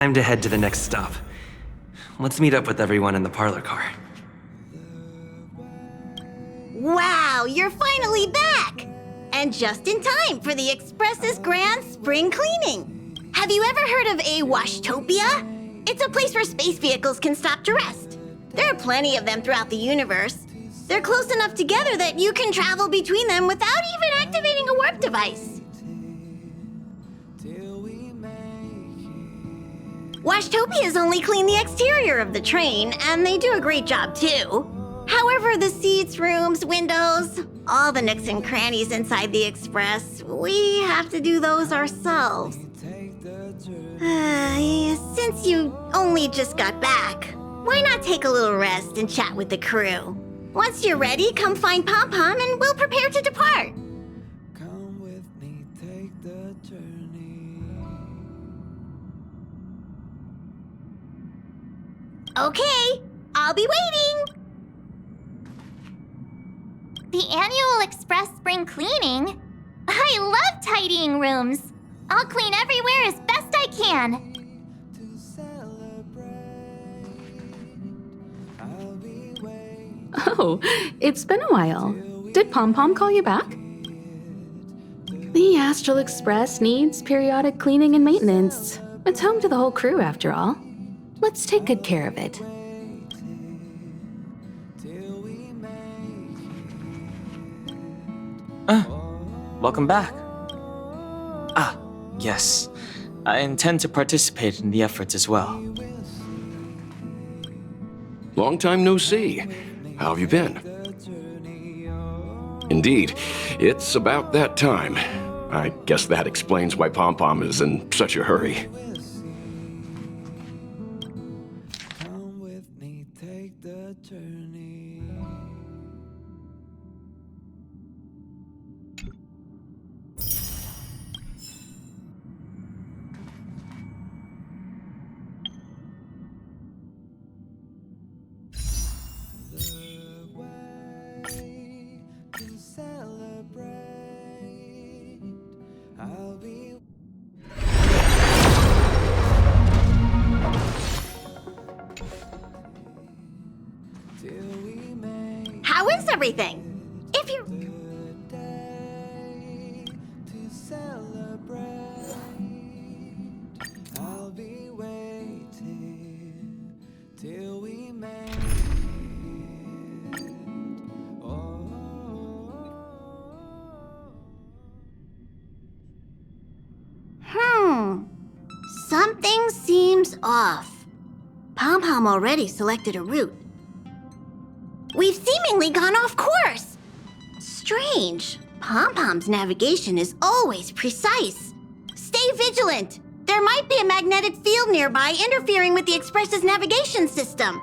Time to head to the next stop. Let's meet up with everyone in the parlor car. Wow, you're finally back! And just in time for the Express's grand spring cleaning. Have you ever heard of a Washtopia? It's a place where space vehicles can stop to rest. There are plenty of them throughout the universe. They're close enough together that you can travel between them without even activating a warp device. Washtopias only clean the exterior of the train, and they do a great job too. However, the seats, rooms, windows, all the nooks and crannies inside the Express, we have to do those ourselves. Since you only just got back, why not take a little rest and chat with the crew? Once you're ready, come find Pom Pom and we'll prepare to depart. Come with me, take the journey. Okay, I'll be waiting. The annual Express spring cleaning? I love tidying rooms. I'll clean everywhere as best I can. To celebrate, I'll be waiting. Oh, it's been a while. Did Pom Pom call you back? The Astral Express needs periodic cleaning and maintenance. It's home to the whole crew, after all. Let's take good care of it. Welcome back. Ah, yes. I intend to participate in the efforts as well. Long time no see. How have you been? Indeed, it's about that time. I guess that explains why Pom Pom is in such a hurry. Come with me, take the journey. To celebrate, I'll be. Till we make How is everything? If you... the day to celebrate, I'll be waiting till we make it. Oh. Something seems off. Pom Pom already selected a route. We've seemingly gone off course. Strange. Pom Pom's navigation is always precise. Stay vigilant. There might be a magnetic field nearby interfering with the Express's navigation system.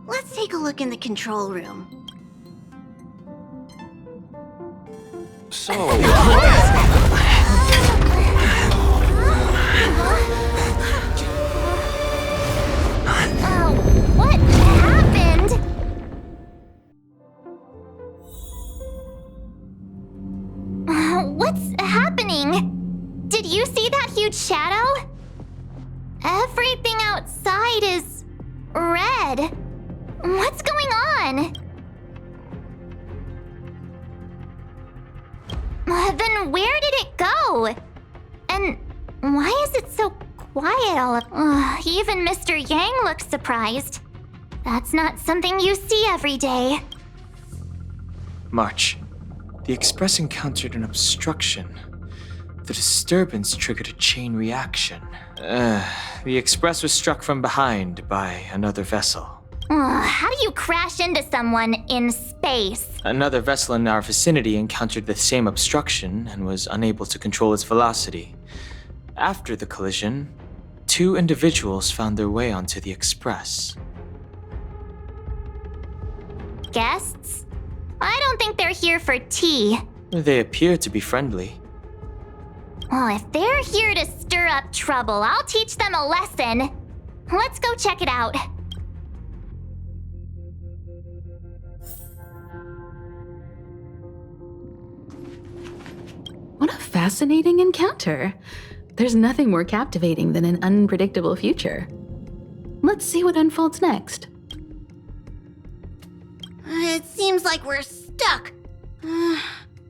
Let's take a look in the control room. So, What happened? What's happening? Did you see that huge shadow? Everything outside is red. What's going on? Then where did it go? And why is it so quiet all of... even Mr. Yang looks surprised. That's not something you see every day. March. The Express encountered an obstruction. The disturbance triggered a chain reaction. The Express was struck from behind by another vessel. How do you crash into someone in space? Another vessel in our vicinity encountered the same obstruction and was unable to control its velocity. After the collision, 2 individuals found their way onto the Express. Guests? I don't think they're here for tea. They appear to be friendly. Well, if they're here to stir up trouble, I'll teach them a lesson. Let's go check it out. What a fascinating encounter. There's nothing more captivating than an unpredictable future. Let's see what unfolds next. It seems like we're stuck.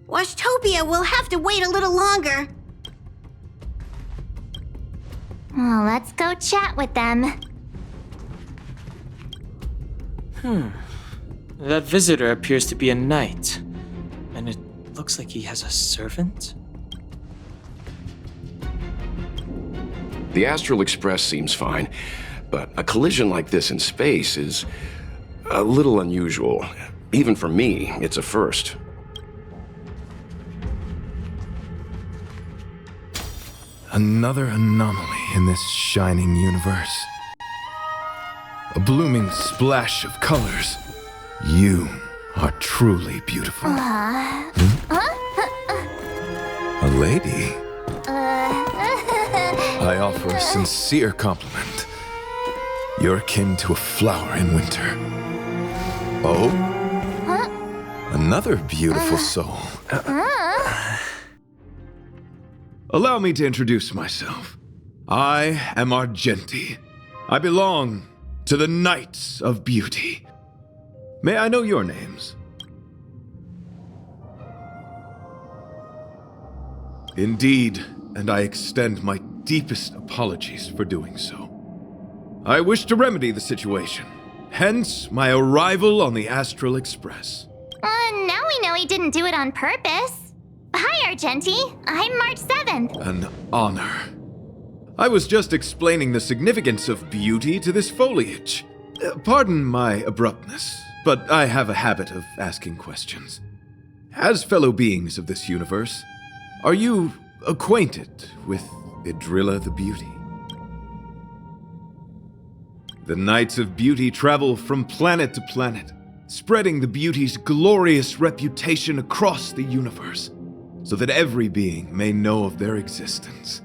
Washtopia will have to wait a little longer. Well, let's go chat with them. That visitor appears to be a knight. And it looks like he has a servant? The Astral Express seems fine, but a collision like this in space is a little unusual. Even for me, it's a first. Another anomaly in this shining universe. A blooming splash of colors. You are truly beautiful. A lady? I offer a sincere compliment. You're akin to a flower in winter. Oh? Another beautiful soul. Allow me to introduce myself. I am Argenti. I belong to the Knights of Beauty. May I know your names? Indeed, and I extend my deepest apologies for doing so. I wish to remedy the situation, hence my arrival on the Astral Express. Now we know he didn't do it on purpose. Hi, Argenti. I'm March 7th. An honor. I was just explaining the significance of beauty to this foliage. Pardon my abruptness, but I have a habit of asking questions. As fellow beings of this universe, are you acquainted with Idrilla the Beauty? The Knights of Beauty travel from planet to planet, spreading the beauty's glorious reputation across the universe, so that every being may know of their existence.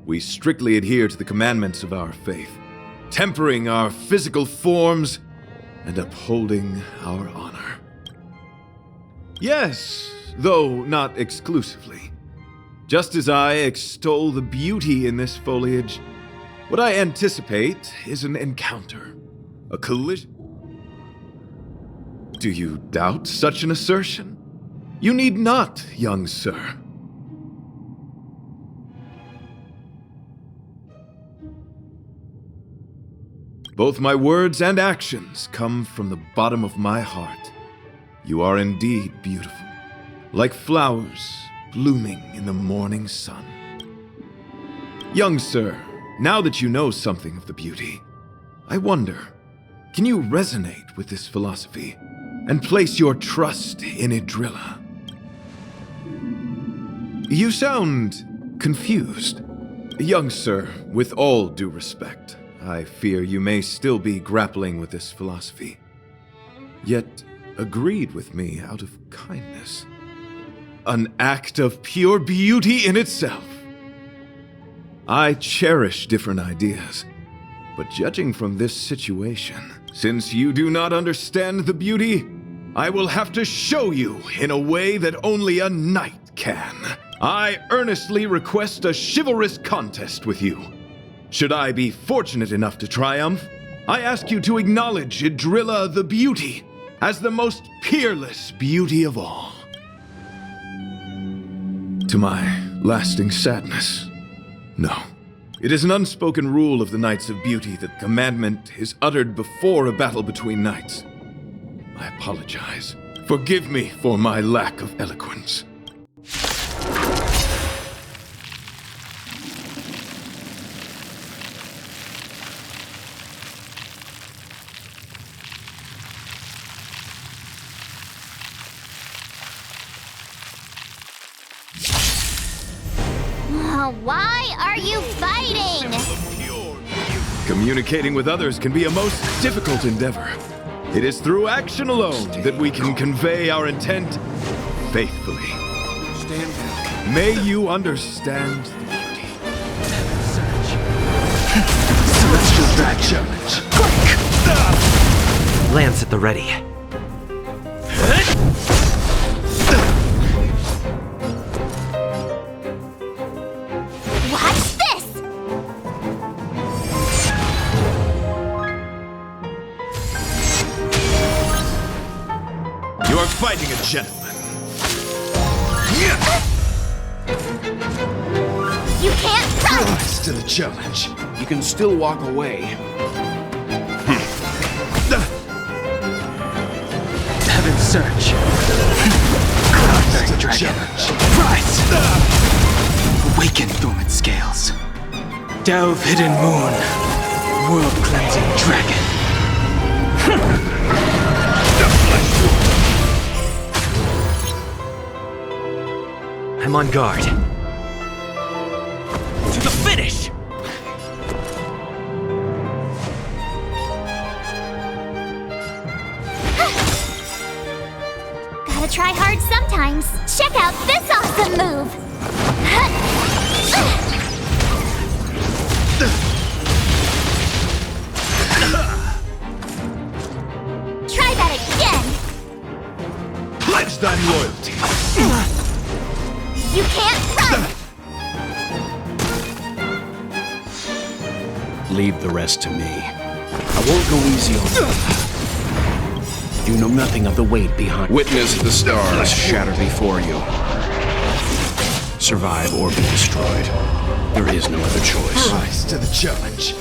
We strictly adhere to the commandments of our faith, tempering our physical forms and upholding our honor. Yes, though not exclusively. Just as I extol the beauty in this foliage, what I anticipate is an encounter, a collision. Do you doubt such an assertion? You need not, young sir. Both my words and actions come from the bottom of my heart. You are indeed beautiful, like flowers blooming in the morning sun. Young sir, now that you know something of the beauty, I wonder, can you resonate with this philosophy and place your trust in Idrilla? You sound confused. Young sir, with all due respect, I fear you may still be grappling with this philosophy, yet agreed with me out of kindness. An act of pure beauty in itself. I cherish different ideas, but judging from this situation, since you do not understand the beauty, I will have to show you in a way that only a knight can. I earnestly request a chivalrous contest with you. Should I be fortunate enough to triumph, I ask you to acknowledge Idrilla the Beauty as the most peerless beauty of all. To my lasting sadness, no. It is an unspoken rule of the Knights of Beauty that commandment is uttered before a battle between knights. I apologize. Forgive me for my lack of eloquence. Why are you fighting? Communicating with others can be a most difficult endeavor. It is through action alone that we can convey our intent faithfully. May you understand the beauty. Celestial Dragon. Lance at the ready. What's fighting a gentleman. You can't run! Rise to the challenge. You can still walk away. Heaven's Search. Rise to the Dragon. challenge. Rise! Awaken dormant scales. Delve hidden moon. World-cleansing dragon. I'm on guard. To the finish! Gotta try hard sometimes. Check out this awesome move! Try that again! Pledge thy loyalty. You can't run! Leave the rest to me. I won't go easy on you. You know nothing of the weight behind. Witness the stars shatter before you. Survive or be destroyed. There is no other choice. Rise to the challenge.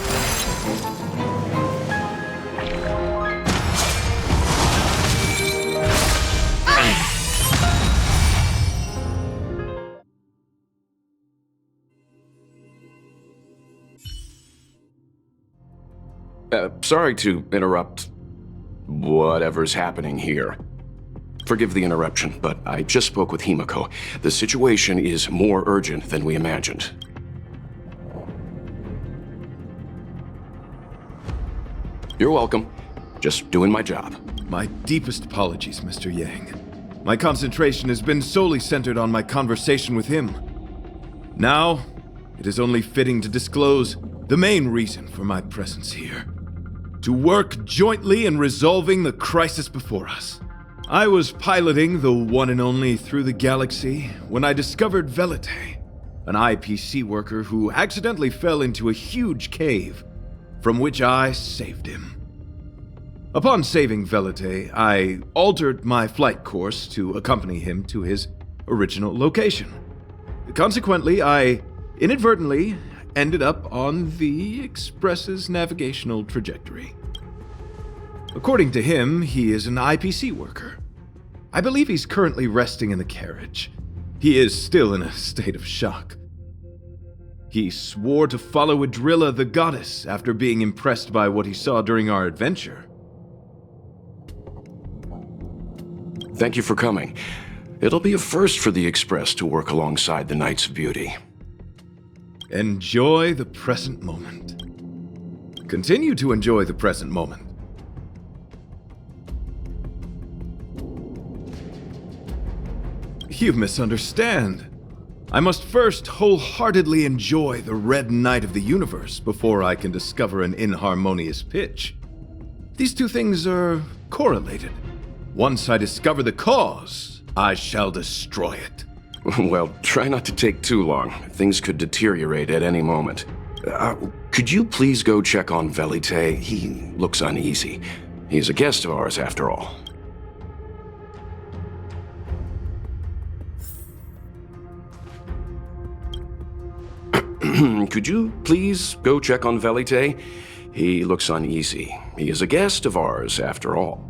Sorry to interrupt whatever's happening here. Forgive the interruption, but I just spoke with Himiko. The situation is more urgent than we imagined. You're welcome. Just doing my job. My deepest apologies, Mr. Yang. My concentration has been solely centered on my conversation with him. Now, it is only fitting to disclose the main reason for my presence here. To work jointly in resolving the crisis before us. I was piloting the one and only Through the Galaxy when I discovered Velite, an IPC worker who accidentally fell into a huge cave, from which I saved him. Upon saving Velite, I altered my flight course to accompany him to his original location. Consequently, I inadvertently ended up on the Express's navigational trajectory. According to him, he is an IPC worker. I believe he's currently resting in the carriage. He is still in a state of shock. He swore to follow Adrilla the goddess after being impressed by what he saw during our adventure. Thank you for coming. It'll be a first for the Express to work alongside the Knights of Beauty. Enjoy the present moment. Continue to enjoy the present moment. You misunderstand. I must first wholeheartedly enjoy the red night of the universe before I can discover an inharmonious pitch. These two things are correlated. Once I discover the cause, I shall destroy it. Well, try not to take too long. Things could deteriorate at any moment. Could you please go check on Velite? He looks uneasy. He's a guest of ours, after all. Could you please go check on Velite? He looks uneasy. He is a guest of ours, after all.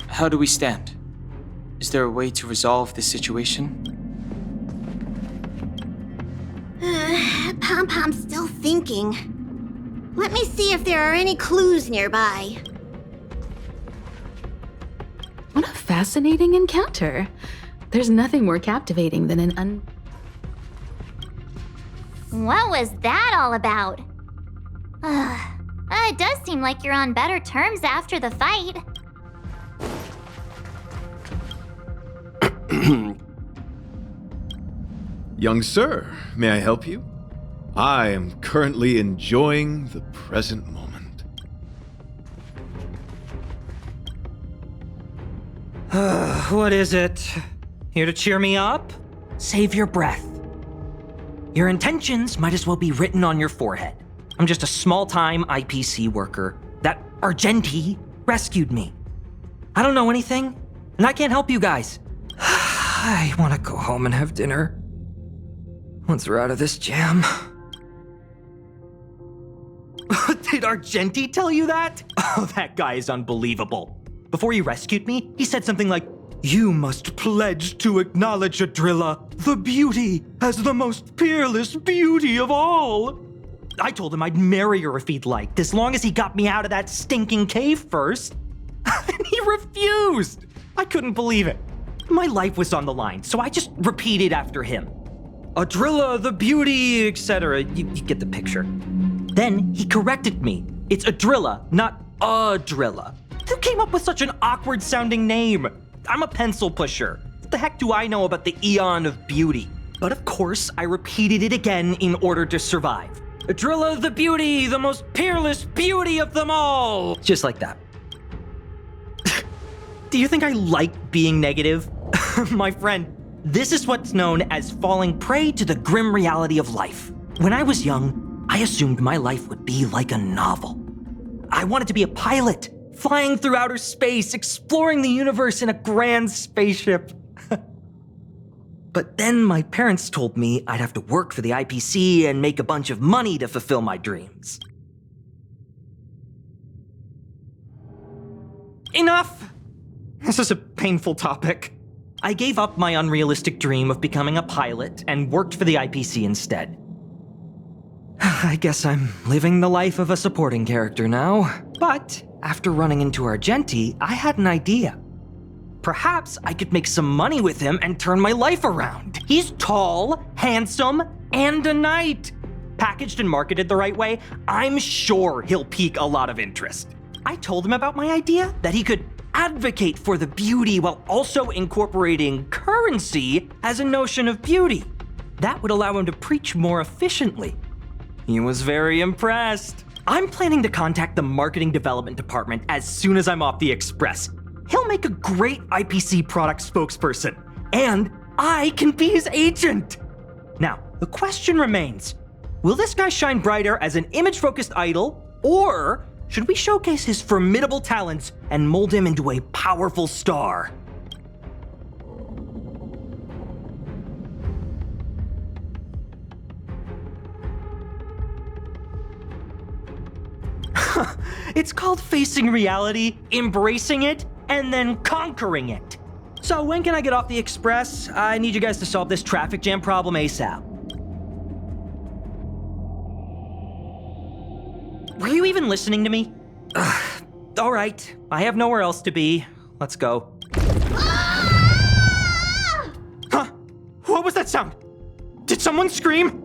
How do we stand? Is there a way to resolve this situation? Pom-Pom's still thinking. Let me see if there are any clues nearby. What a fascinating encounter. There's nothing more captivating than an What was that all about? It does seem like you're on better terms after the fight. Young sir, may I help you? I am currently enjoying the present moment. What is it? Here to cheer me up? Save your breath. Your intentions might as well be written on your forehead. I'm just a small-time IPC worker. That Argenti rescued me. I don't know anything, and I can't help you guys. I want to go home and have dinner. Once we're out of this jam. Did Argenti tell you that? Oh, that guy is unbelievable. Before he rescued me, he said something like, "You must pledge to acknowledge Adrilla, the beauty, as the most peerless beauty of all." I told him I'd marry her if he'd liked, as long as he got me out of that stinking cave first. And he refused. I couldn't believe it. My life was on the line, so I just repeated after him. Adrilla, the beauty, etc. You get the picture. Then he corrected me. It's Adrilla, not Adrilla. Who came up with such an awkward sounding name? I'm a pencil pusher. What the heck do I know about the eon of beauty? But of course, I repeated it again in order to survive. Adrilla, the beauty, the most peerless beauty of them all. Just like that. Do you think I like being negative? My friend, this is what's known as falling prey to the grim reality of life. When I was young, I assumed my life would be like a novel. I wanted to be a pilot, flying through outer space, exploring the universe in a grand spaceship. But then my parents told me I'd have to work for the IPC and make a bunch of money to fulfill my dreams. Enough! This is a painful topic. I gave up my unrealistic dream of becoming a pilot and worked for the IPC instead. I guess I'm living the life of a supporting character now. But after running into Argenti, I had an idea. Perhaps I could make some money with him and turn my life around. He's tall, handsome, and a knight. Packaged and marketed the right way, I'm sure he'll pique a lot of interest. I told him about my idea, that he could advocate for the beauty while also incorporating currency as a notion of beauty. That would allow him to preach more efficiently. He was very impressed. I'm planning to contact the marketing development department as soon as I'm off the express. He'll make a great IPC product spokesperson, and I can be his agent. Now, the question remains, will this guy shine brighter as an image-focused idol, or should we showcase his formidable talents and mold him into a powerful star? It's called facing reality, embracing it, and then conquering it. So when can I get off the express? I need you guys to solve this traffic jam problem ASAP. Were you even listening to me? All right, I have nowhere else to be. Let's go. Ah! Huh? What was that sound? Did someone scream?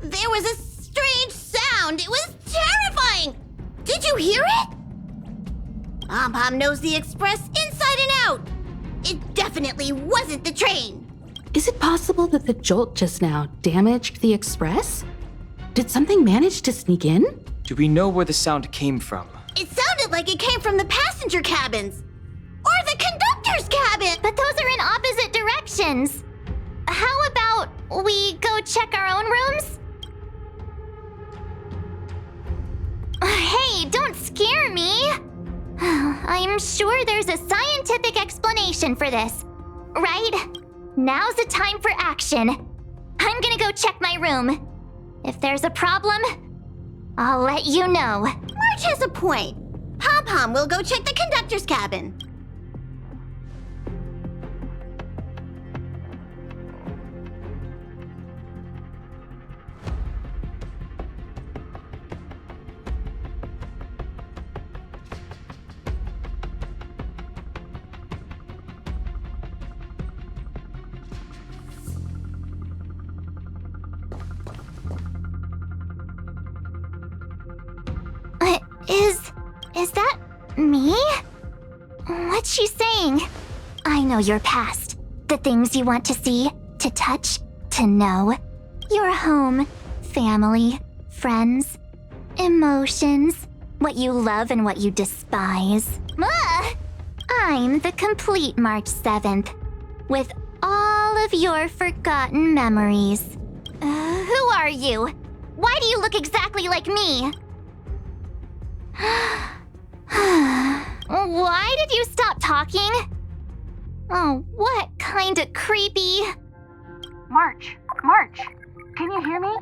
There was a strange sound. It was terrifying. Did you hear it? Pom-Pom knows the express inside and out. It definitely wasn't the train. Is it possible that the jolt just now damaged the express? Did something manage to sneak in? Do we know where the sound came from? It sounded like it came from the passenger cabins. Or the conductor's cabin. But those are in opposite directions. How about we go check our own rooms? Hey, don't scare me. I'm sure there's a scientific explanation for this, right? Now's the time for action. I'm gonna go check my room. If there's a problem, I'll let you know. Marge has a point. Pom-Pom will go check the conductor's cabin. Is that me? What's she saying? I know your past. The things you want to see, to touch, to know. Your home, family, friends, emotions, what you love and what you despise. I'm the complete March 7th. with all of your forgotten memories. Who are you? Why do you look exactly like me? Why did you stop talking? Oh, what kind of creepy... March, can you hear me?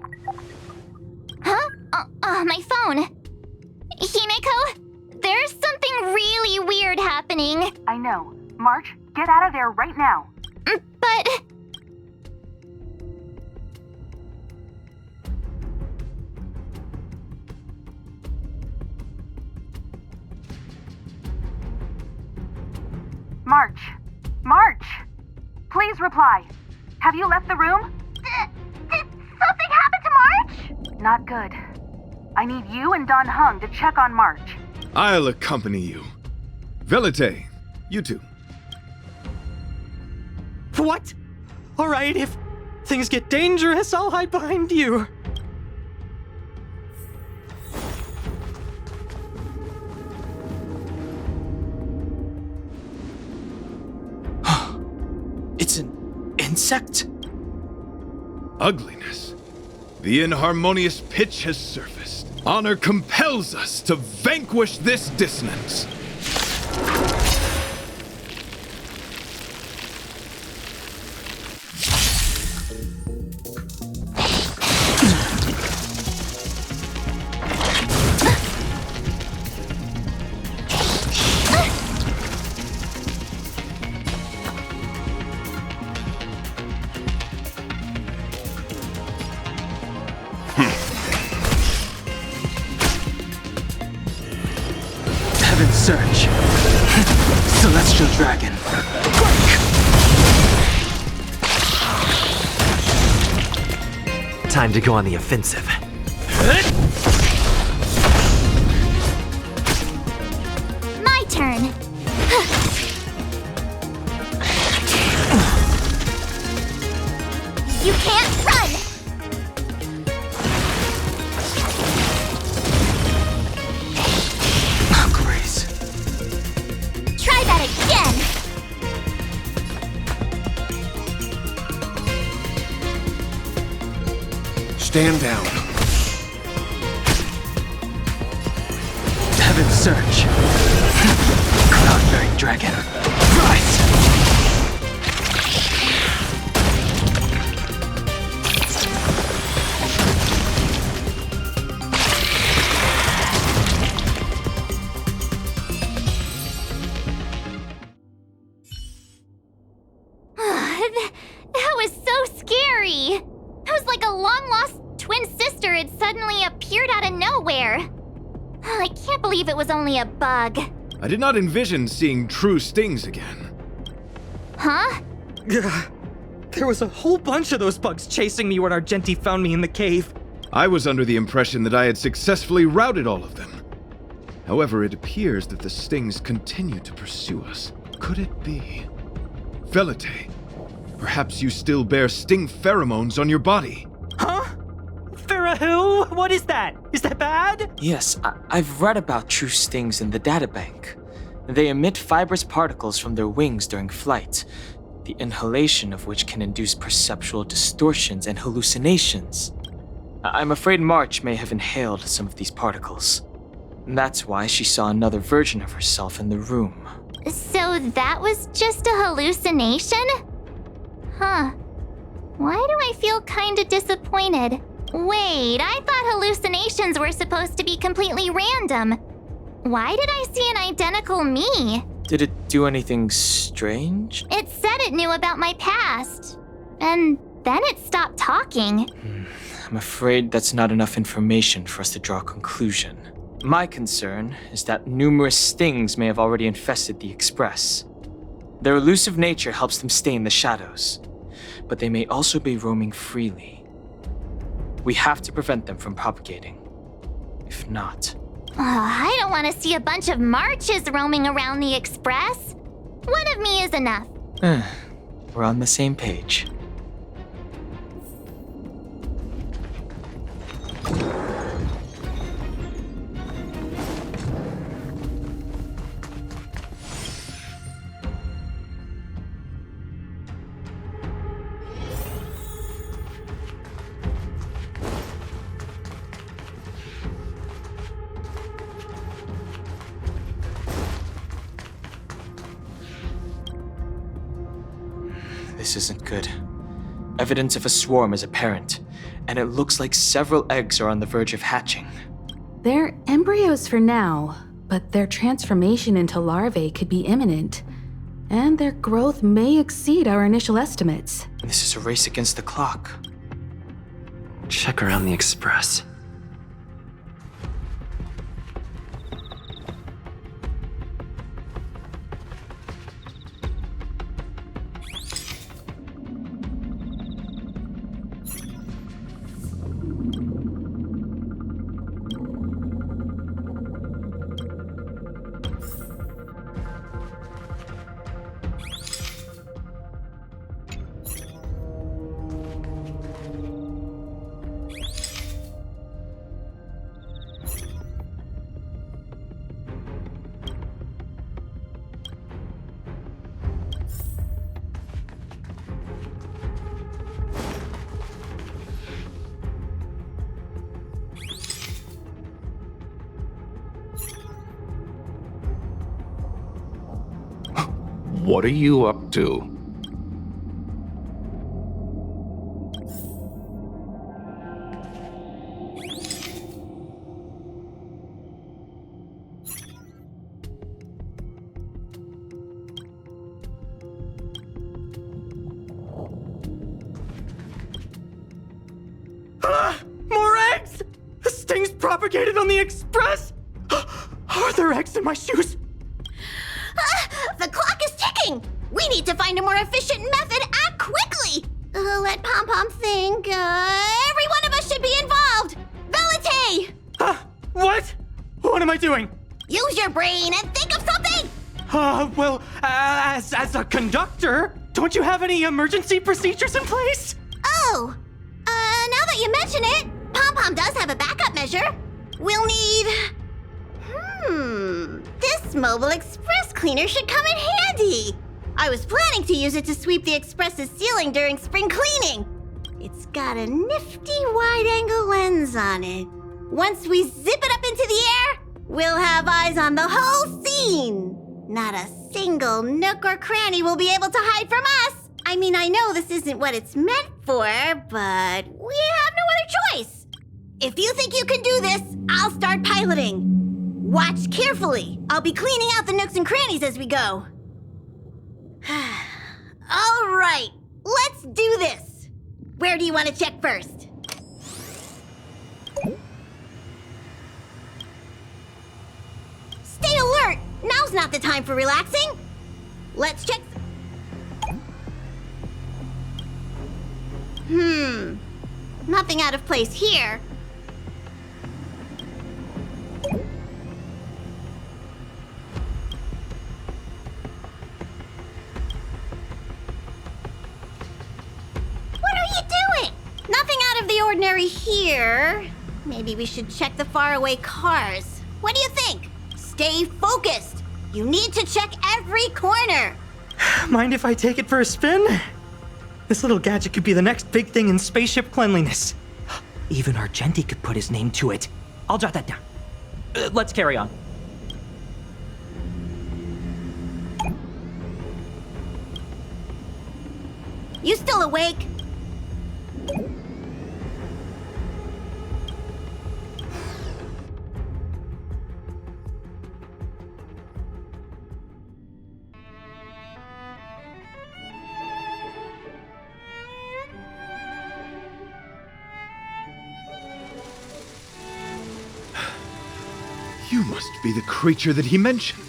Huh? My phone. Himeko, there's something really weird happening. I know. March, get out of there right now. But... March! Please reply. Have you left the room? Did something happen to March? Not good. I need you and Don Hung to check on March. I'll accompany you. Velite, you two. What? Alright, if things get dangerous, I'll hide behind you. It's an insect? Ugliness. The inharmonious pitch has surfaced. Honor compels us to vanquish this dissonance. Heaven's Search. Celestial Dragon. Time to go on the offensive. My turn. You can't run! Grace. Try that again! Stand down. Heaven's Search. Cloud-bearing Dragon. Rise! That was so scary! It was like a long-lost twin sister had suddenly appeared out of nowhere. I can't believe it was only a bug. I did not envision seeing true stings again. Huh? There was a whole bunch of those bugs chasing me when Argenti found me in the cave. I was under the impression that I had successfully routed all of them. However, it appears that the stings continue to pursue us. Could it be? Velite, perhaps you still bear sting pheromones on your body. Huh? Farahoo? What is that? Is that bad? Yes, I've read about true stings in the databank. They emit fibrous particles from their wings during flight, the inhalation of which can induce perceptual distortions and hallucinations. I'm afraid March may have inhaled some of these particles. That's why she saw another version of herself in the room. So that was just a hallucination? Huh. Why do I feel kinda disappointed? Wait, I thought hallucinations were supposed to be completely random. Why did I see an identical me? Did it do anything strange? It said it knew about my past. And then it stopped talking. I'm afraid that's not enough information for us to draw a conclusion. My concern is that numerous stings may have already infested the Express. Their elusive nature helps them stay in the shadows, but they may also be roaming freely. We have to prevent them from propagating. If not... I don't want to see a bunch of marches roaming around the Express. One of me is enough. We're on the same page. This isn't good. Evidence of a swarm is apparent, and it looks like several eggs are on the verge of hatching. They're embryos for now, but their transformation into larvae could be imminent, and their growth may exceed our initial estimates. This is a race against the clock. Check around the Express. What are you up to? More eggs! The stings propagated on the Express! Are there eggs in my shoes? The clock is ticking! We need to find a more efficient method. Act quickly! Let Pom-Pom think. Every one of us should be involved! Valete! What? What am I doing? Use your brain and think of something! Well, as a conductor, don't you have any emergency procedures in place? Oh! Now that you mention it, Pom-Pom does have a backup measure. We'll need... This mobile express cleaner should come in handy. I was planning to use it to sweep the express's ceiling during spring cleaning. It's got a nifty wide-angle lens on it. Once we zip it up into the air, we'll have eyes on the whole scene. Not a single nook or cranny will be able to hide from us. I mean, I know this isn't what it's meant for, but we have no other choice. If you think you can do this, I'll start piloting. Watch carefully. I'll be cleaning out the nooks and crannies as we go. All right, let's do this. Where do you want to check first? Stay alert. Now's not the time for relaxing. Let's check. Nothing out of place here. Nothing out of the ordinary here. Maybe we should check the faraway cars. What do you think? Stay focused. You need to check every corner. Mind if I take it for a spin? This little gadget could be the next big thing in spaceship cleanliness. Even Argenti could put his name to it. I'll jot that down. Let's carry on. You still awake? You must be the creature that he mentioned.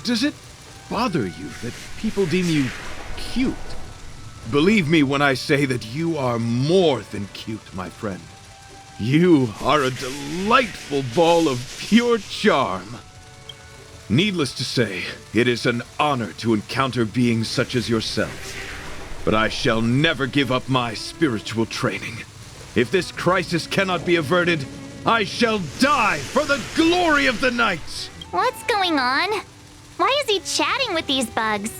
Does it bother you that people deem you cute? Believe me when I say that you are more than cute, my friend. You are a delightful ball of pure charm. Needless to say, it is an honor to encounter beings such as yourself. But I shall never give up my spiritual training. If this crisis cannot be averted, I shall die for the glory of the night! What's going on? Why is he chatting with these bugs?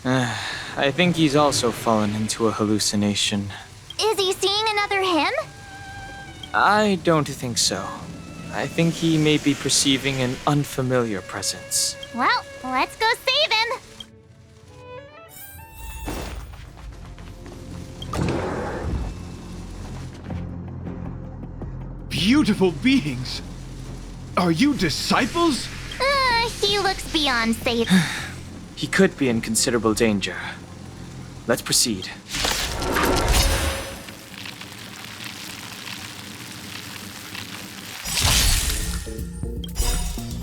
I think he's also fallen into a hallucination. Is he seeing another him? I don't think so. I think he may be perceiving an unfamiliar presence. Well, let's go save him. beautiful beings! Are you disciples? He looks beyond safe. He could be in considerable danger. Let's proceed.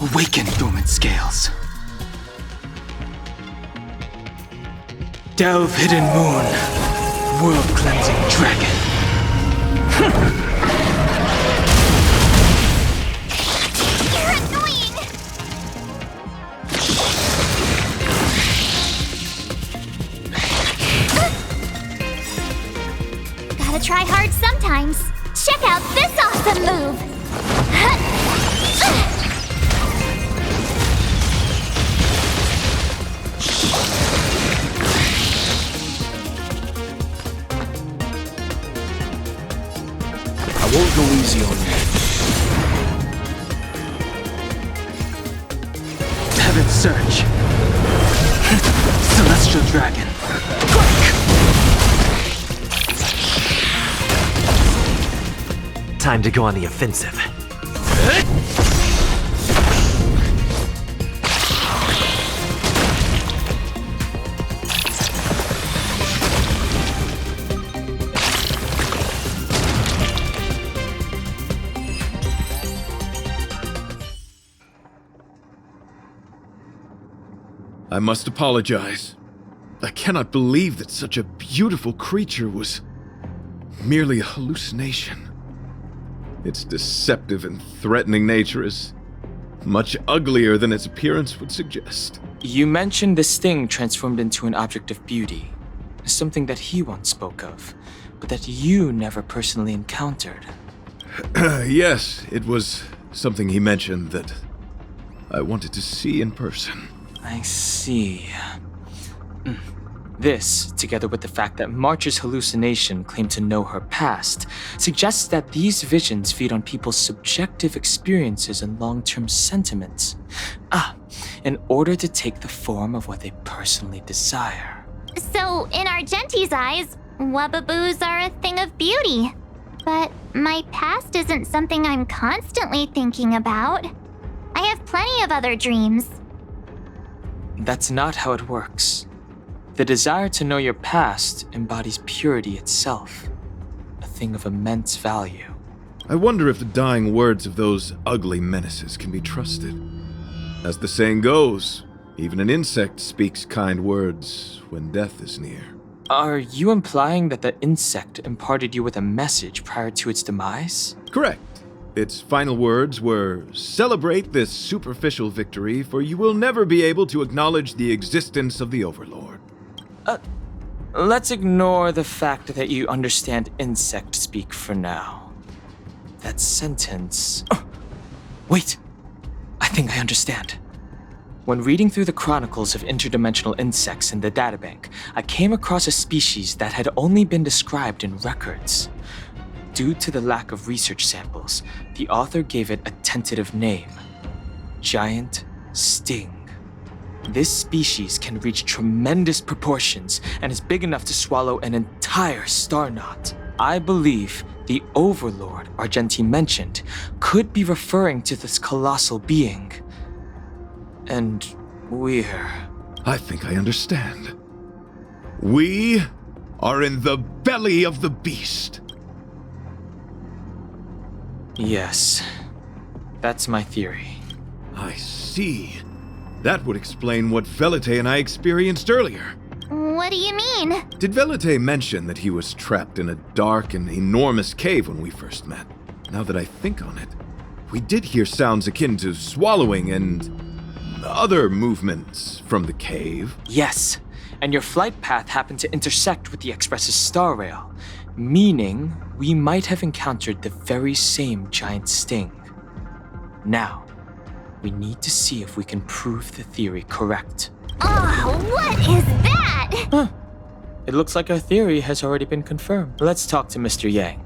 Awaken, dormant scales. Delve, hidden moon. World-cleansing dragon. You're annoying! Gotta try hard sometimes. Check out this awesome move! I won't go easy on you. Heaven's Search. Celestial Dragon. Time to go on the offensive. I must apologize. I cannot believe that such a beautiful creature was merely a hallucination. Its deceptive and threatening nature is much uglier than its appearance would suggest. You mentioned this thing transformed into an object of beauty. Something that he once spoke of, but that you never personally encountered. Yes, it was something he mentioned that I wanted to see in person. I see. This, together with the fact that March's hallucination claimed to know her past, suggests that these visions feed on people's subjective experiences and long-term sentiments. In order to take the form of what they personally desire. So, in Argenti's eyes, Wubbaboos are a thing of beauty. But my past isn't something I'm constantly thinking about. I have plenty of other dreams. That's not how it works. The desire to know your past embodies purity itself, a thing of immense value. I wonder if the dying words of those ugly menaces can be trusted. As the saying goes, even an insect speaks kind words when death is near. Are you implying that the insect imparted you with a message prior to its demise? Correct. Its final words were, "Celebrate this superficial victory, for you will never be able to acknowledge the existence of the Overlord." Let's ignore the fact that you understand insect speak for now. That sentence... Oh, wait! I think I understand. When reading through the chronicles of interdimensional insects in the databank, I came across a species that had only been described in records. Due to the lack of research samples, the author gave it a tentative name: Giant Sting. This species can reach tremendous proportions and is big enough to swallow an entire star knot. I believe the Overlord Argenti mentioned could be referring to this colossal being. And we're... I think I understand. We are in the belly of the beast. Yes, that's my theory. I see. That would explain what Velite and I experienced earlier. What do you mean? Did Velite mention that he was trapped in a dark and enormous cave when we first met? Now that I think on it, we did hear sounds akin to swallowing and other movements from the cave. Yes, and your flight path happened to intersect with the Express's star rail, meaning we might have encountered the very same giant sting. Now, we need to see if we can prove the theory correct. Oh, what is that? Huh. It looks like our theory has already been confirmed. Let's talk to Mr. Yang.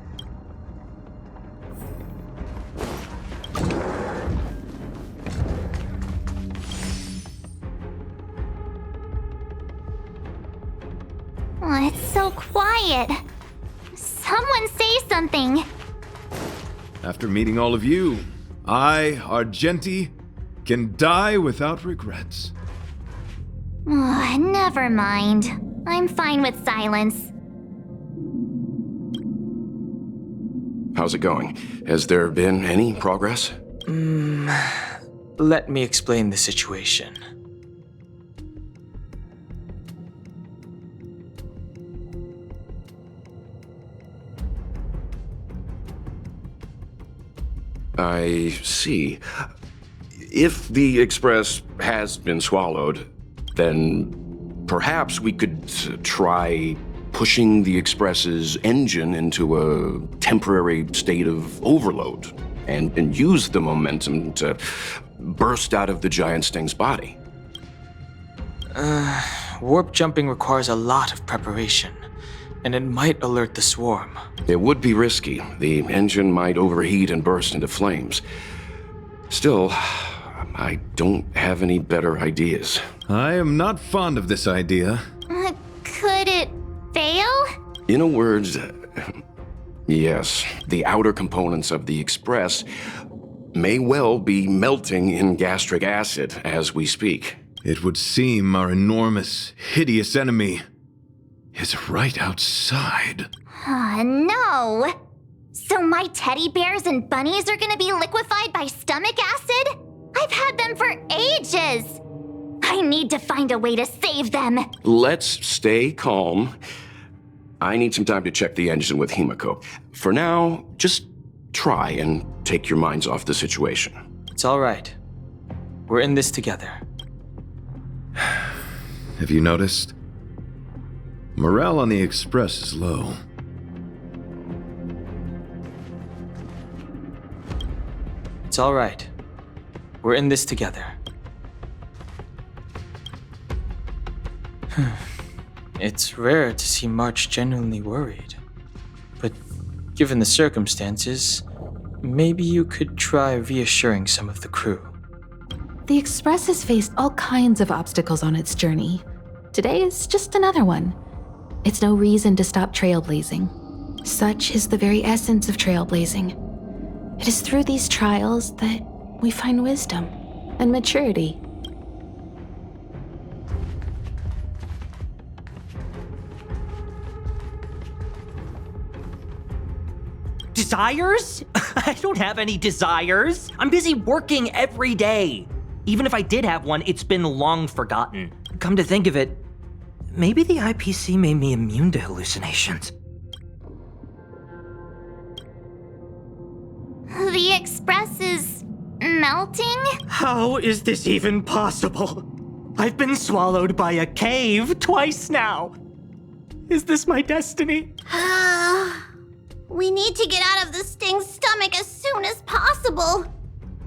Oh, it's so quiet. Someone say something. After meeting all of you, I, Argenti, can die without regrets. Never mind. I'm fine with silence. How's it going? Has there been any progress? Let me explain the situation. I see. If the Express has been swallowed, then perhaps we could try pushing the Express's engine into a temporary state of overload and use the momentum to burst out of the giant sting's body. Warp jumping requires a lot of preparation, and it might alert the swarm. It would be risky. The engine might overheat and burst into flames. Still, I don't have any better ideas. I am not fond of this idea. Could it fail? In a word, yes. The outer components of the Express may well be melting in gastric acid as we speak. It would seem our enormous, hideous enemy is right outside. No! So my teddy bears and bunnies are gonna be liquefied by stomach acid? I've had them for ages! I need to find a way to save them. Let's stay calm. I need some time to check the engine with Himiko. For now, just try and take your minds off the situation. It's all right. We're in this together. Have you noticed? Morale on the Express is low. It's all right. We're in this together. It's rare to see March genuinely worried. But given the circumstances, maybe you could try reassuring some of the crew. The Express has faced all kinds of obstacles on its journey. Today is just another one. It's no reason to stop trailblazing. Such is the very essence of trailblazing. It is through these trials that we find wisdom and maturity. Desires? I don't have any desires. I'm busy working every day. Even if I did have one, it's been long forgotten. Come to think of it, maybe the IPC made me immune to hallucinations. The Express is melting? How is this even possible? I've been swallowed by a cave twice now. Is this my destiny? We need to get out of the Sting's stomach as soon as possible.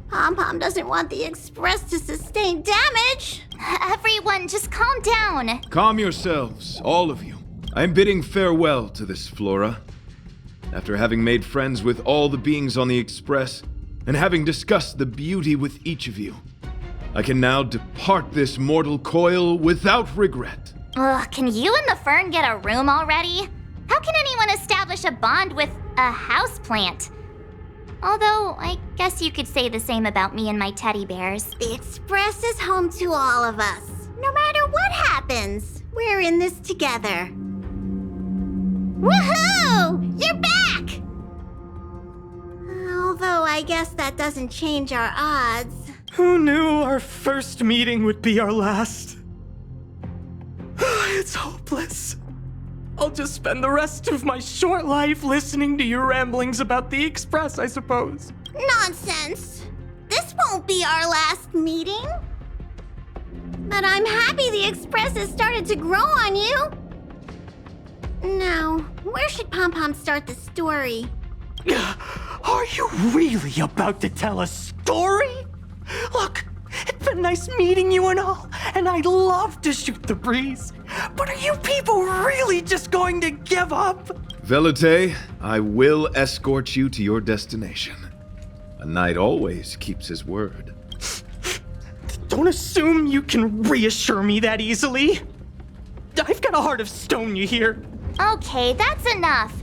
Pom-Pom doesn't want the Express to sustain damage. Everyone, just calm down. Calm yourselves, all of you. I'm bidding farewell to this Flora. After having made friends with all the beings on the Express, and having discussed the beauty with each of you, I can now depart this mortal coil without regret. Can you and the Fern get a room already? How can anyone establish a bond with a houseplant? Although, I guess you could say the same about me and my teddy bears. The Express is home to all of us. No matter what happens, we're in this together. Woohoo! You're back! Although I guess that doesn't change our odds. Who knew our first meeting would be our last? It's hopeless. I'll just spend the rest of my short life listening to your ramblings about the Express, I suppose. Nonsense. This won't be our last meeting. But I'm happy the Express has started to grow on you. Now, where should Pom-Pom start the story? Are you really about to tell a story? Look, it's been nice meeting you and all, and I'd love to shoot the breeze. But are you people really just going to give up? Velite, I will escort you to your destination. A knight always keeps his word. Don't assume you can reassure me that easily. I've got a heart of stone, you hear? Okay, that's enough.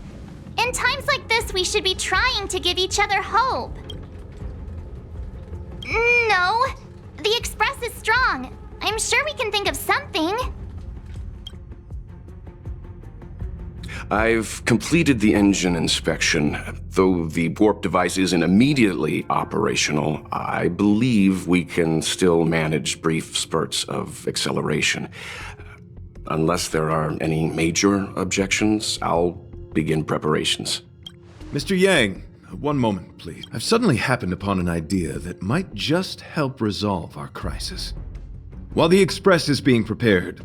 In In times like this, we should be trying to give each other hope. No, the Express is strong. I'm sure we can think of something. I've completed the engine inspection. Though the warp device isn't immediately operational, I believe we can still manage brief spurts of acceleration. Unless there are any major objections, I'll begin preparations. Mr. Yang, one moment, please. I've suddenly happened upon an idea that might just help resolve our crisis. While the Express is being prepared,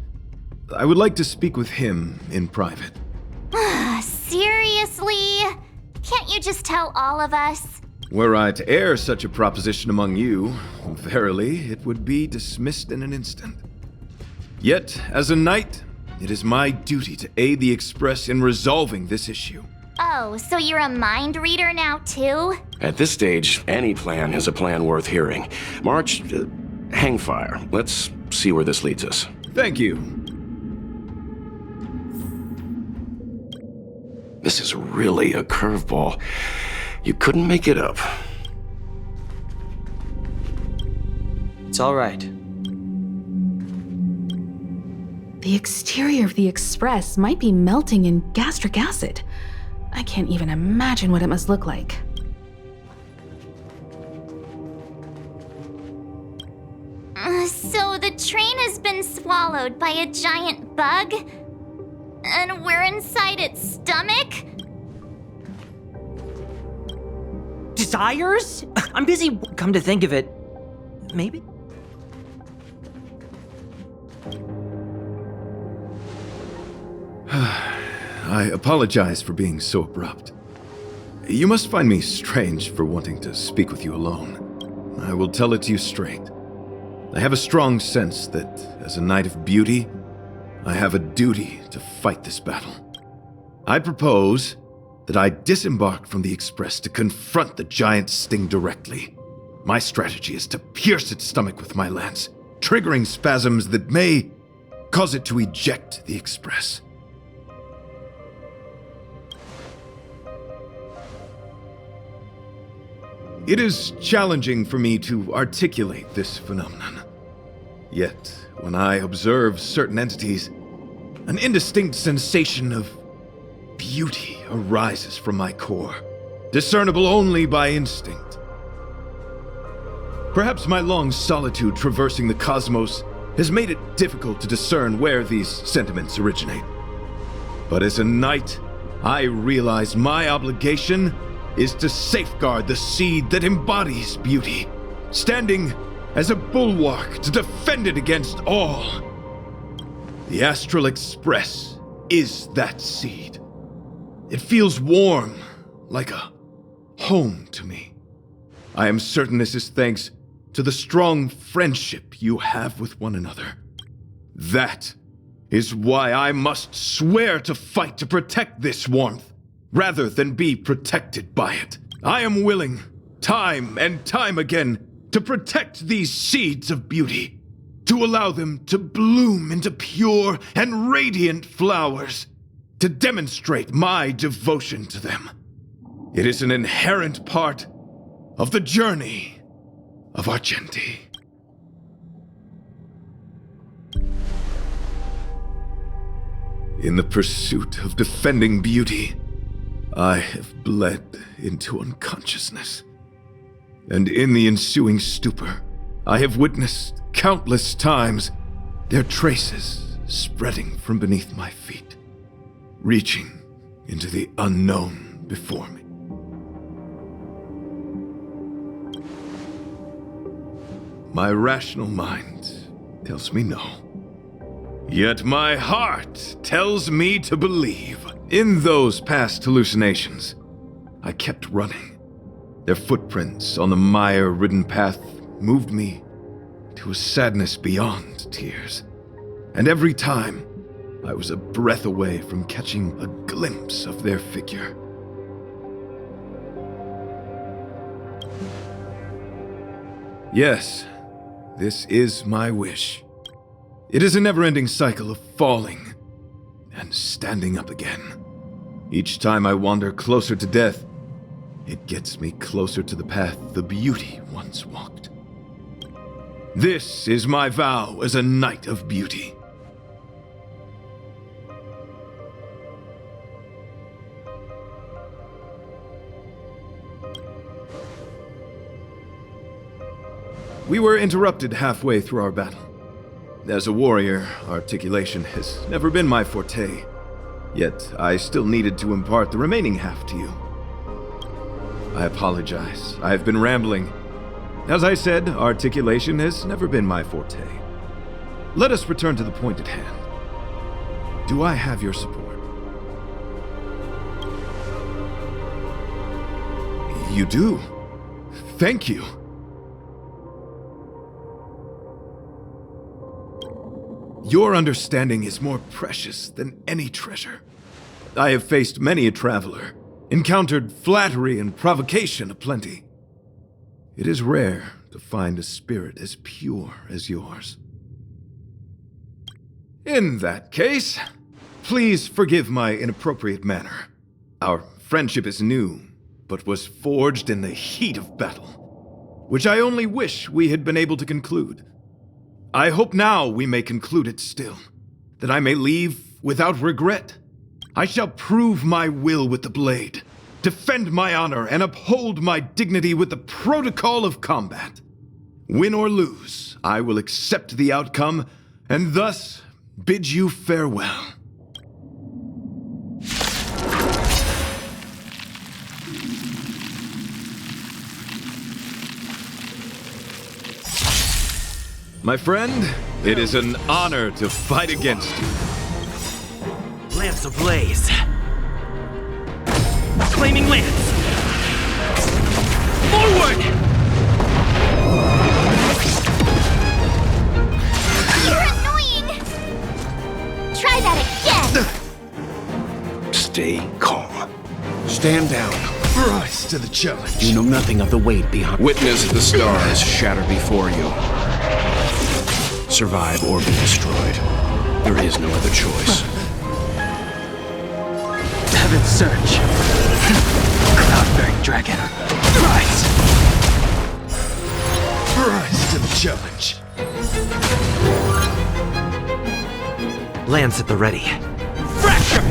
I would like to speak with him in private. Seriously? Can't you just tell all of us? Were I to air such a proposition among you, verily, it would be dismissed in an instant. Yet, as a knight, it is my duty to aid the Express in resolving this issue. Oh, so you're a mind reader now too? At this stage, any plan is a plan worth hearing. March, hang fire. Let's see where this leads us. Thank you. This is really a curveball. You couldn't make it up. It's all right. The exterior of the Express might be melting in gastric acid. I can't even imagine what it must look like. So the train has been swallowed by a giant bug? And we're inside its stomach? Desires? I'm busy. Come to think of it, maybe? I apologize for being so abrupt. You must find me strange for wanting to speak with you alone. I will tell it to you straight. I have a strong sense that, as a knight of beauty, I have a duty to fight this battle. I propose that I disembark from the Express to confront the giant sting directly. My strategy is to pierce its stomach with my lance, triggering spasms that may cause it to eject the Express. It is challenging for me to articulate this phenomenon. Yet, when I observe certain entities, an indistinct sensation of beauty arises from my core, discernible only by instinct. Perhaps my long solitude traversing the cosmos has made it difficult to discern where these sentiments originate. But as a knight, I realize my obligation is to safeguard the seed that embodies beauty, standing as a bulwark to defend it against all. The Astral Express is that seed. It feels warm, like a home to me. I am certain this is thanks to the strong friendship you have with one another. That is why I must swear to fight to protect this warmth, rather than be protected by it. I am willing, time and time again, to protect these seeds of beauty, to allow them to bloom into pure and radiant flowers, to demonstrate my devotion to them. It is an inherent part of the journey of Argenti. In the pursuit of defending beauty, I have bled into unconsciousness. And in the ensuing stupor, I have witnessed countless times their traces spreading from beneath my feet, reaching into the unknown before me. My rational mind tells me no. Yet my heart tells me to believe. In those past hallucinations, I kept running. Their footprints on the mire-ridden path moved me to a sadness beyond tears. And every time, I was a breath away from catching a glimpse of their figure. Yes, this is my wish. It is a never-ending cycle of falling and standing up again. Each time I wander closer to death, it gets me closer to the path the beauty once walked. This is my vow as a knight of beauty. We were interrupted halfway through our battle. As a warrior, articulation has never been my forte, yet I still needed to impart the remaining half to you. I apologize. I have been rambling. As I said, articulation has never been my forte. Let us return to the point at hand. Do I have your support? You do. Thank you. Your understanding is more precious than any treasure. I have faced many a traveler, encountered flattery and provocation aplenty. It is rare to find a spirit as pure as yours. In that case, please forgive my inappropriate manner. Our friendship is new, but was forged in the heat of battle, which I only wish we had been able to conclude. I hope now we may conclude it still, that I may leave without regret. I shall prove my will with the blade, defend my honor, and uphold my dignity with the protocol of combat. Win or lose, I will accept the outcome, and thus bid you farewell. My friend, it is an honor to fight against you. Lance ablaze. Flaming lance. Forward! You're annoying! Try that again! Stay calm. Stand down. Rise to the challenge. You know nothing of the weight behind. Witness the stars shatter before you. Survive or be destroyed. There is no other choice. Heaven's Search. Cloud-bearing dragon. Rise! Rise to the challenge. Lance at the ready. Fracture!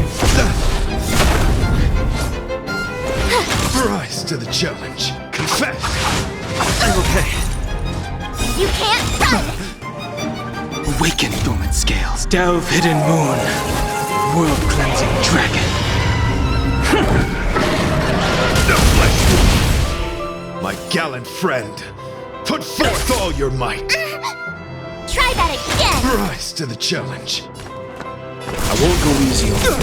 Rise to the challenge. Confess! I'm okay. You can't run! Awaken dormant scales. Delve hidden moon. World-cleansing dragon. My gallant friend, put forth all your might. Try that again! Rise to the challenge. I won't go easy on you.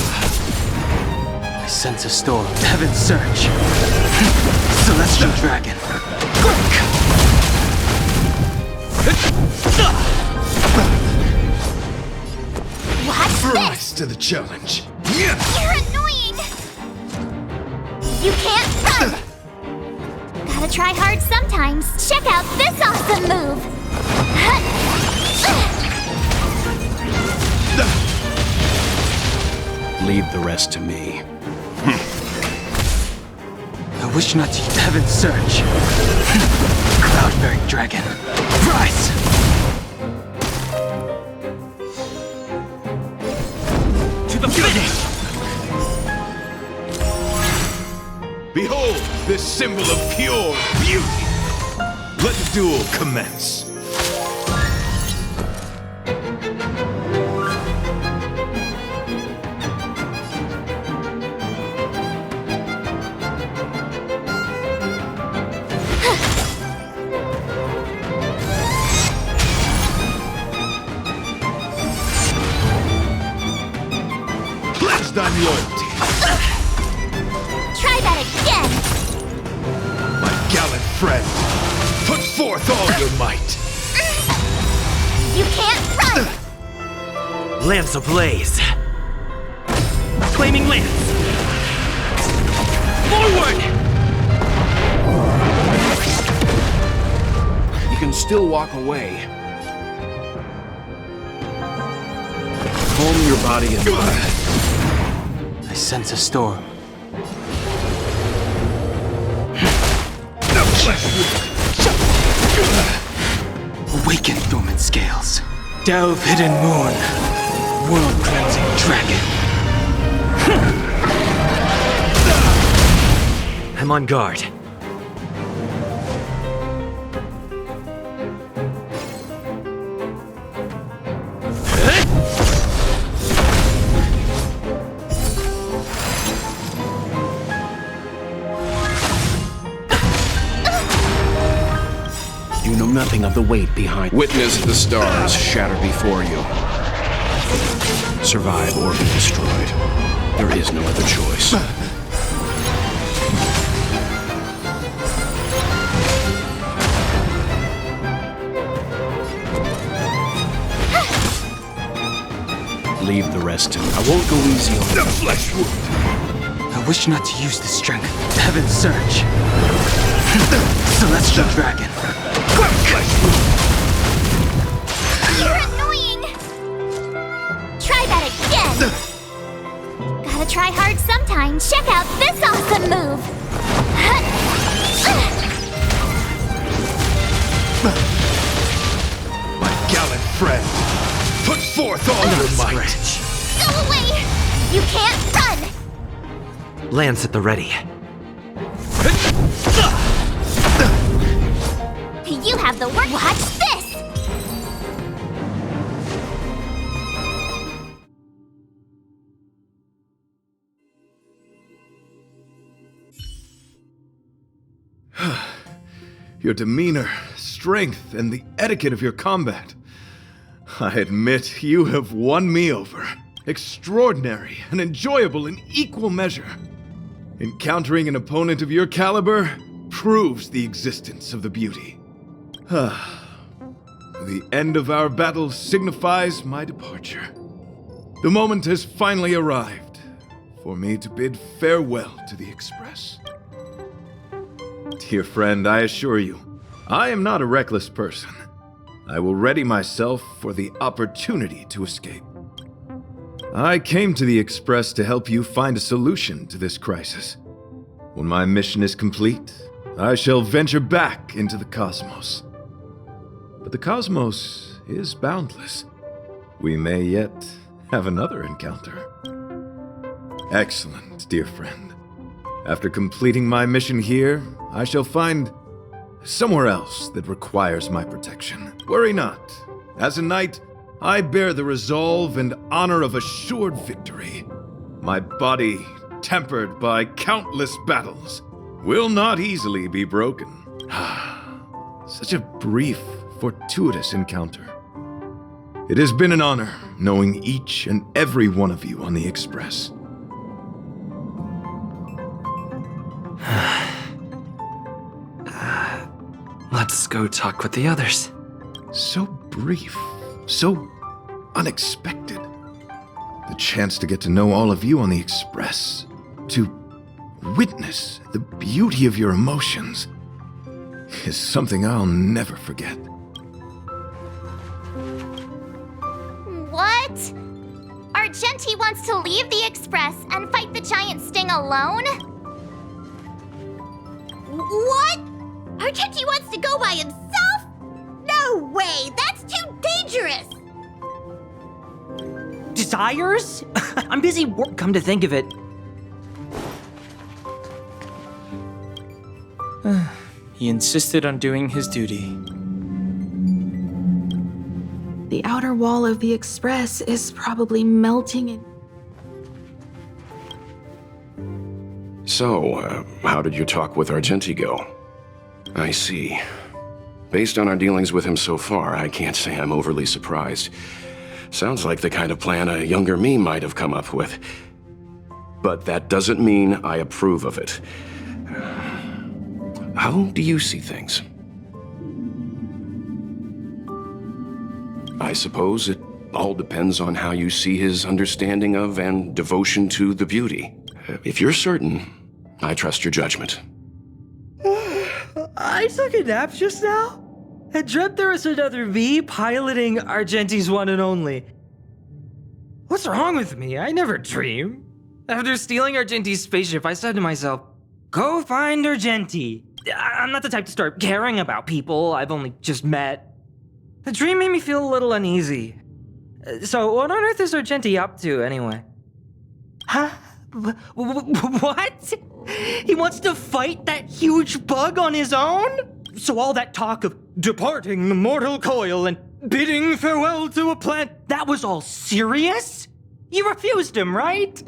I sense a storm. Heaven's Search. Celestial dragon. Watch Rise this! to the challenge. You're annoying! You can't run! Gotta try hard sometimes. Check out this awesome move! Leave the rest to me. I wish not to. Heaven's Search. Cloud-bearing dragon. Rise! To the finish! Behold this symbol of pure beauty. Let the duel commence. Pledge thy loyalty. Try that again! My gallant friend, put forth all your might. You can't run! Lance ablaze. Flaming lance. Forward! You can still walk away. Calm your body and mind. I sense a storm. Awaken, dormant scales. Delve, hidden moon. World-cleansing dragon. I'm on guard. You know nothing of the weight behind. Witness the stars shatter before you. Survive or be destroyed. There is no other choice. Leave the rest to me. I won't go easy on the flesh wound. I wish not to use this strength. Heaven's surge. Celestial dragon. You're annoying! Try that again! Gotta try hard sometimes. Check out this awesome move! My gallant friend, put forth all your might. Go away! You can't run! Lance at the ready. You have the work. Watch this! Your demeanor, strength, and the etiquette of your combat. I admit you have won me over. Extraordinary and enjoyable in equal measure. Encountering an opponent of your caliber proves the existence of the beauty. The end of our battle signifies my departure. The moment has finally arrived for me to bid farewell to the Express. Dear friend, I assure you, I am not a reckless person. I will ready myself for the opportunity to escape. I came to the Express to help you find a solution to this crisis. When my mission is complete, I shall venture back into the cosmos. But the cosmos is boundless. We may yet have another encounter. Excellent, dear friend. After completing my mission here, I shall find somewhere else that requires my protection. Worry not. As a knight, I bear the resolve and honor of assured victory. My body, tempered by countless battles, will not easily be broken. Such a brief, fortuitous encounter. It has been an honor knowing each and every one of you on the Express. Let's go talk with the others. So brief, so unexpected. The chance to get to know all of you on the Express, to witness the beauty of your emotions, is something I'll never forget. What? Argenti wants to leave the Express and fight the giant Sting alone? What? Argenti wants to go by himself? No way! That's too dangerous! Desires? I'm busy come to think of it. He insisted on doing his duty. The outer wall of the Express is probably melting in. So, how did your talk with Argenti go? I see. Based on our dealings with him so far, I can't say I'm overly surprised. Sounds like the kind of plan a younger me might have come up with. But that doesn't mean I approve of it. How do you see things? I suppose it all depends on how you see his understanding of and devotion to the beauty. If you're certain, I trust your judgment. I took a nap just now and dreamt there was another me piloting Argenti's one and only. What's wrong with me? I never dream. After stealing Argenti's spaceship, I said to myself, go find Argenti. I'm not the type to start caring about people I've only just met. The dream made me feel a little uneasy. So, what on earth is Argenti up to, anyway? Huh? What? He wants to fight that huge bug on his own? So all that talk of departing the mortal coil and bidding farewell to a plant, that was all serious? You refused him, right?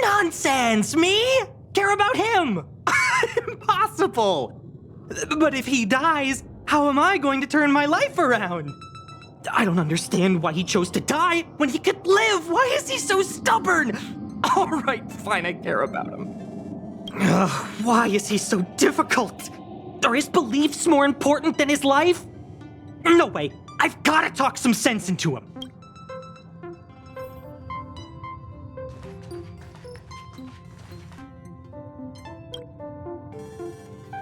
Nonsense! Me? Care about him? Impossible! But if he dies, how am I going to turn my life around? I don't understand why he chose to die when he could live. Why is he so stubborn? All right, fine, I care about him. Ugh, why is he so difficult? Are his beliefs more important than his life? No way. I've got to talk some sense into him.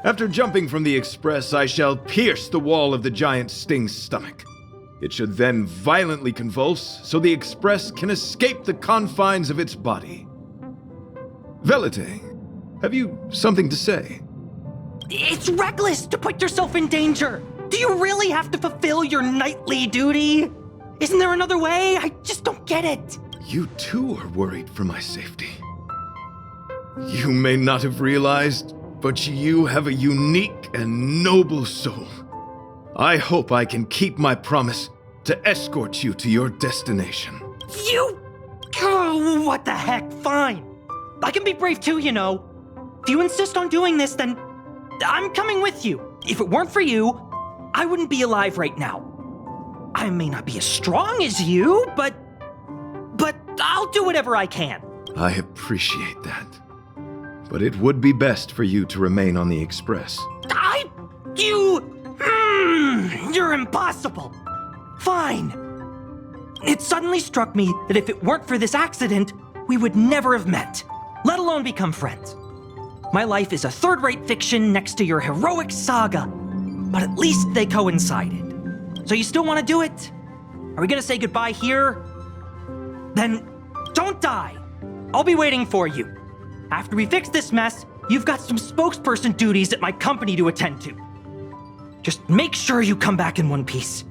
After jumping from the express, I shall pierce the wall of the giant sting's stomach. It should then violently convulse, so the express can escape the confines of its body. Velite, have you something to say? It's reckless to put yourself in danger. Do you really have to fulfill your knightly duty? Isn't there another way? I just don't get it. You too are worried for my safety. You may not have realized, but you have a unique and noble soul. I hope I can keep my promise to escort you to your destination. You... Oh, what the heck? Fine. I can be brave too, you know. If you insist on doing this, then I'm coming with you. If it weren't for you, I wouldn't be alive right now. I may not be as strong as you, but I'll do whatever I can. I appreciate that. But it would be best for you to remain on the express. You're impossible. Fine. It suddenly struck me that if it weren't for this accident, we would never have met, let alone become friends. My life is a third-rate fiction next to your heroic saga, but at least they coincided. So you still want to do it? Are we gonna say goodbye here? Then don't die. I'll be waiting for you. After we fix this mess, you've got some spokesperson duties at my company to attend to. Just make sure you come back in one piece.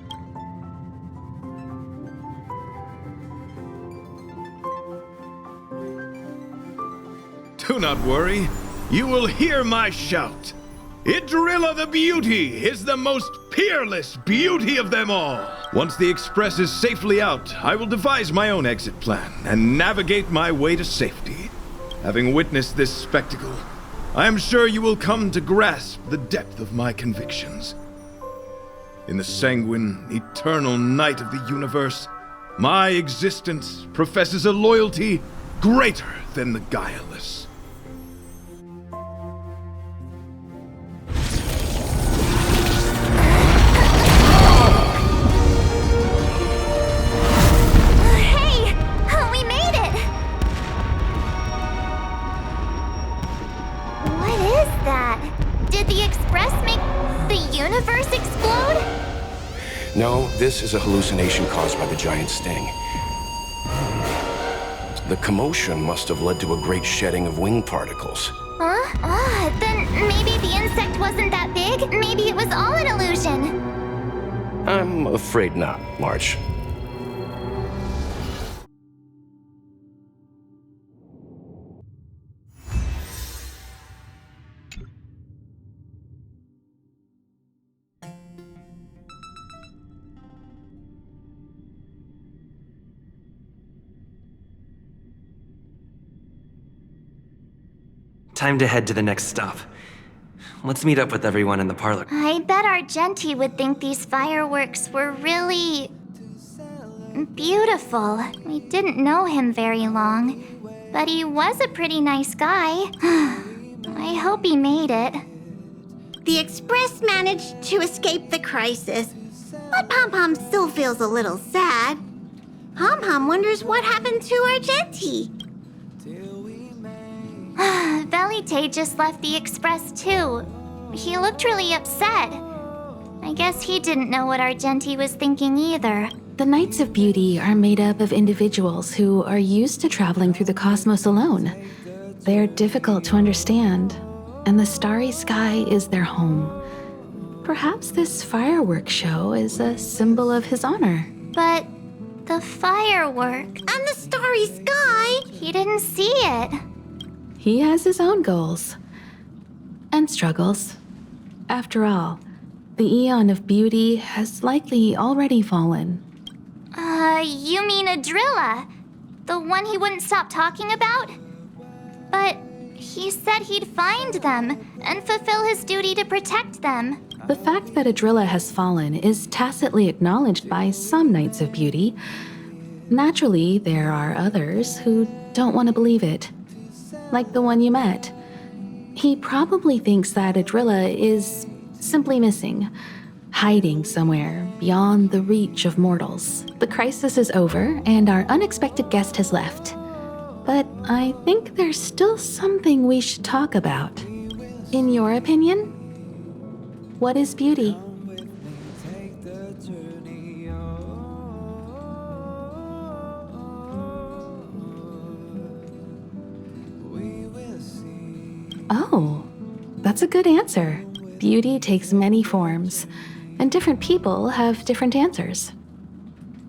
Do not worry. You will hear my shout. Idrilla the Beauty is the most peerless beauty of them all. Once the express is safely out, I will devise my own exit plan and navigate my way to safety. Having witnessed this spectacle, I am sure you will come to grasp the depth of my convictions. In the sanguine, eternal night of the universe, my existence professes a loyalty greater than the guileless. No, this is a hallucination caused by the giant sting. The commotion must have led to a great shedding of wing particles. Huh? Then maybe the insect wasn't that big? Maybe it was all an illusion. I'm afraid not, March. Time to head to the next stop. Let's meet up with everyone in the parlor. I bet Argenti would think these fireworks were really... beautiful. We didn't know him very long, but he was a pretty nice guy. I hope he made it. The Express managed to escape the crisis, but Pom-Pom still feels a little sad. Pom-Pom wonders what happened to Argenti. Velite just left the Express too. He looked really upset. I guess he didn't know what Argenti was thinking either. The Knights of Beauty are made up of individuals who are used to traveling through the cosmos alone. They're difficult to understand. and the starry sky is their home. Perhaps this fireworks show is a symbol of his honor. But the firework. And the starry sky! He didn't see it. He has his own goals and struggles. After all, the Eon of Beauty has likely already fallen. You mean Adrilla? The one he wouldn't stop talking about? But he said he'd find them and fulfill his duty to protect them. The fact that Adrilla has fallen is tacitly acknowledged by some Knights of Beauty. Naturally, there are others who don't want to believe it. Like the one you met. He probably thinks that Adrilla is simply missing, hiding somewhere beyond the reach of mortals. The crisis is over, and our unexpected guest has left. But I think there's still something we should talk about. In your opinion, what is beauty? Oh, that's a good answer. Beauty takes many forms, and different people have different answers.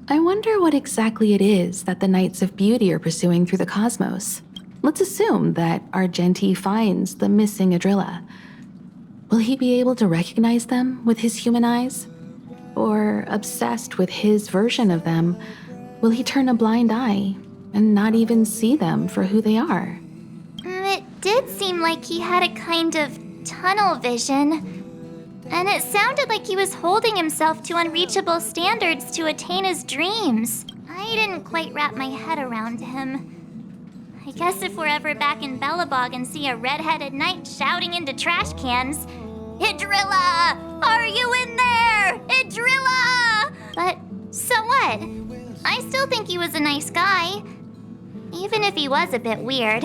I wonder what exactly it is that the Knights of Beauty are pursuing through the cosmos. Let's assume that Argenti finds the missing Adrilla. Will he be able to recognize them with his human eyes? Or, obsessed with his version of them, will he turn a blind eye and not even see them for who they are? It did seem like he had a kind of tunnel vision. And it sounded like he was holding himself to unreachable standards to attain his dreams. I didn't quite wrap my head around him. I guess if we're ever back in Belobog and see a red-headed knight shouting into trash cans, "Idrilla! Are you in there? Idrilla!" But so what? I still think he was a nice guy. Even if he was a bit weird.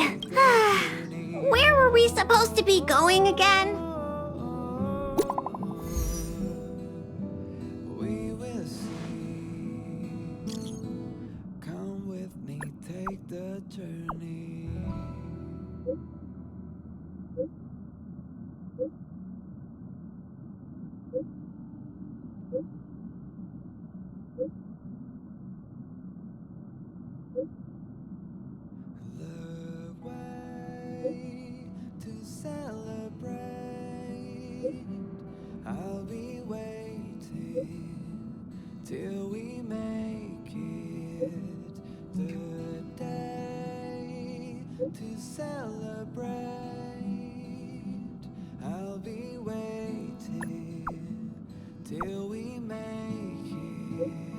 Where were we supposed to be going again? We will see. Come with me, take the journey. The way to celebrate. I'll be waiting till we make it the day to celebrate. I'll be waiting till we make it.